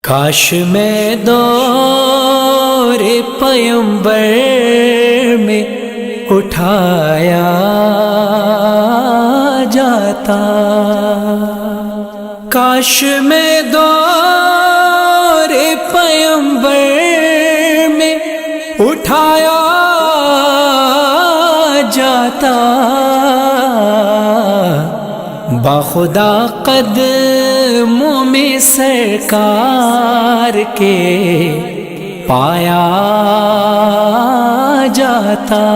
کاش میں دور پیمبر میں اٹھایا جاتا، کاش میں دور پیمبر میں اٹھایا جاتا، باخدا قدموں میں سرکار کے پایا جاتا،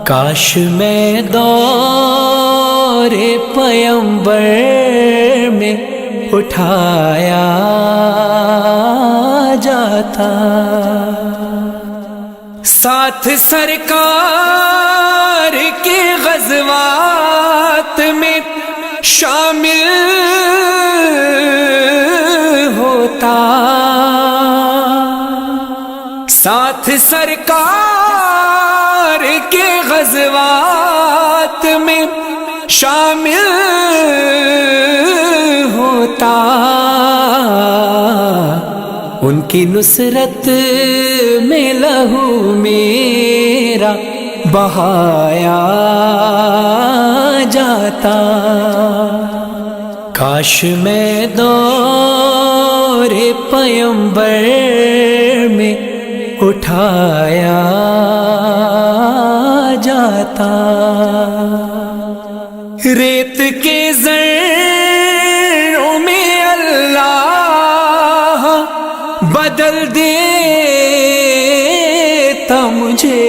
کاش میں دور پیمبر میں اٹھایا جاتا، ساتھ سرکار کے غزوات میں شامل ہوتا، ساتھ سرکار کے غزوات میں شامل ہوتا، ان کی نصرت میں لہو میرا بہایا جاتا، کاش میں دور پیمبر میں اٹھایا جاتا، ریت کے ذروں میں اللہ بدل دیتا مجھے،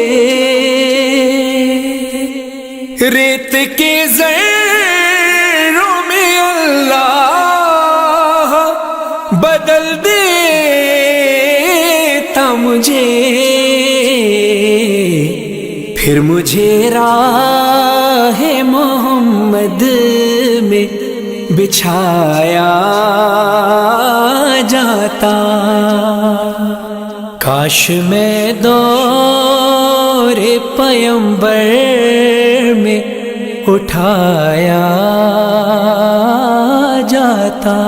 ریت کے ذروں میں اللہ بدل دیتا مجھے، پھر مجھے راہ محمد میں بچھایا جاتا، کاش میں دور پیمبر میں اٹھایا جاتا،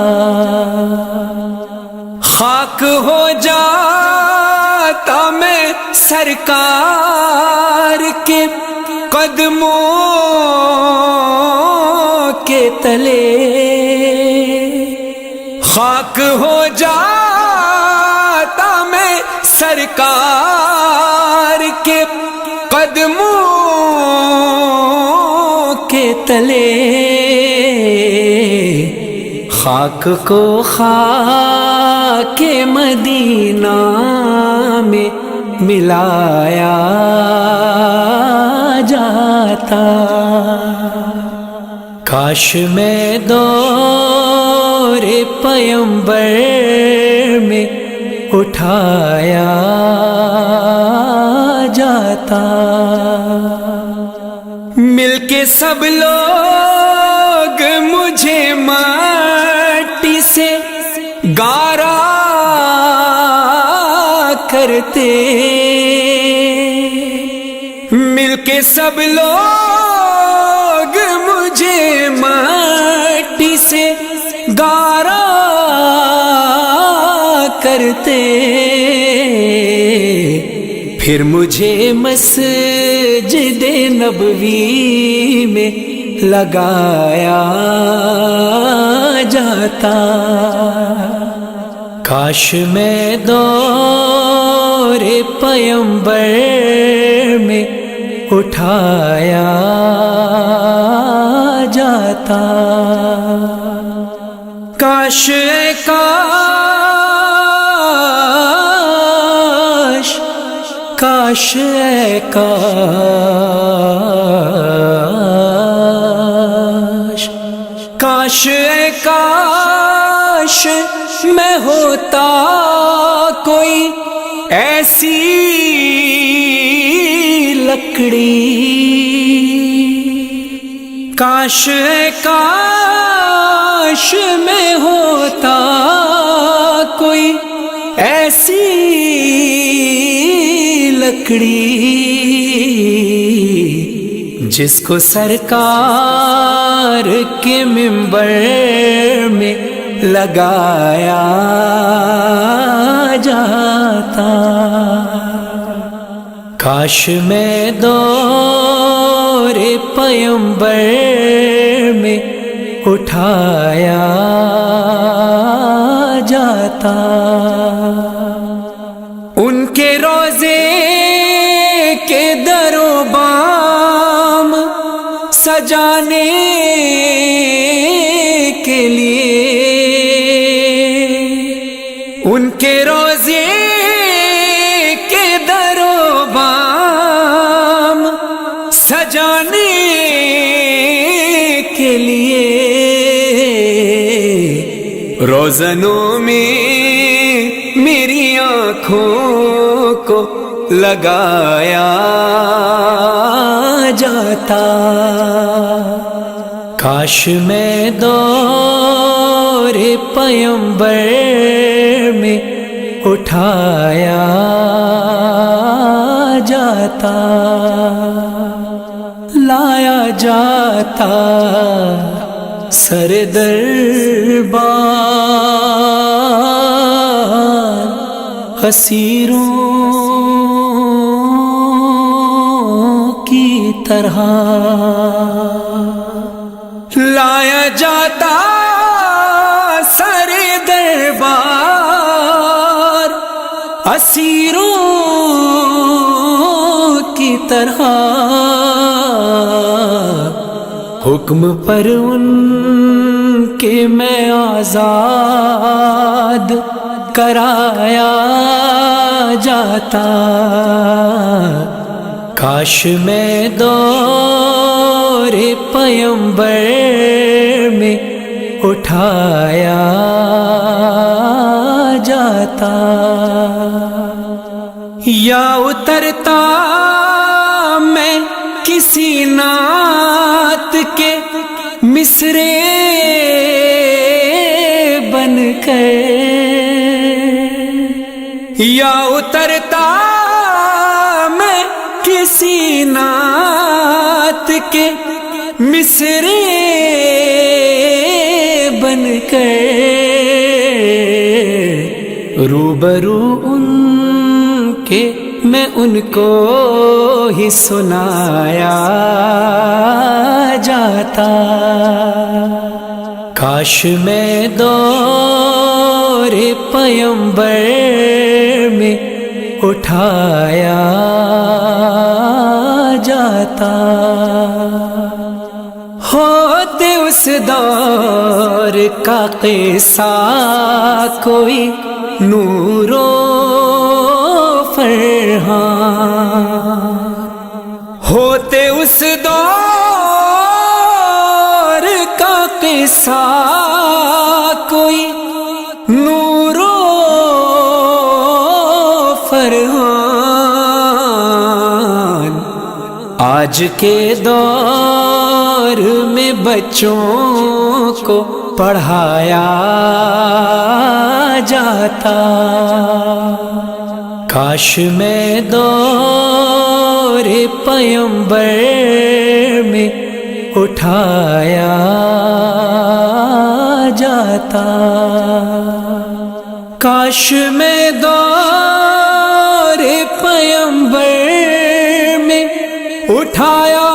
خاک ہو جاتا میں سرکار کے قدموں کے تلے، خاک ہو جاتا میں سرکار کے قدموں کے تلے، خاک کو خاک مدینہ میں ملایا جاتا، کاش میں دور پیمبر میں اٹھایا جاتا، مل کے سب لوگ مجھے مٹی سے گارا کرتے، مل کے سب لوگ مجھے مٹی سے گارا کرتے، پھر مجھے مسجد نبوی میں لگایا جاتا، کاش میں دور پیمبر میں اٹھایا جاتا، کاش کاش کاش کاش کاش کاش میں ہوتا کوئی ایسی لکڑی، کاش کاش میں ہوتا کوئی ایسی لکڑی، جس کو سرکار کے منبر میں لگایا جاتا. کاش میں دور پیمبر میں اٹھایا جاتا. ان کے روزے کے در و بام سجانے کے لیے، ان کے روزے کے در و بام سجانے کے لیے روزنوں میں میری آنکھوں کو لگایا جاتا. کاش میں دور پیمبر میں اٹھایا جاتا. لایا جاتا سر دربار اسیروں کی طرح. لایا جاتا سر دربار اسیروں کی طرح. حکم پر ان کے میں آزاد کرایا جاتا. کاش میں دور پیمبر میں اٹھایا جاتا. یا اترتا میں کسی نعت کے مصرے بن کر، یا اترتا میں کسی نعت کے مصرے بن کر روبرو ان کے میں ان کو ہی سنایا جاتا. کاش میں دور پیمبر میں اٹھایا جاتا. ہوتے اس دور کا قصہ کوئی نور و فرحان، ہوتے اس دور کا قصہ کوئی نور و فرحان. آج کے دور میں بچوں کو پڑھایا جاتا. کاش میں دور پیمبر میں اٹھایا جاتا. کاش میں دور پیمبر میں اٹھایا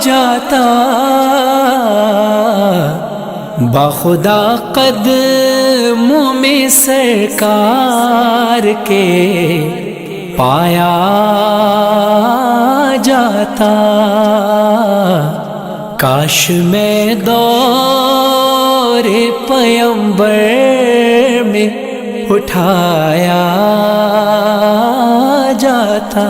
جاتا. باخدا قدموں میں سرکار کے پایا جاتا. کاش میں دور پیمبر میں اٹھایا جاتا.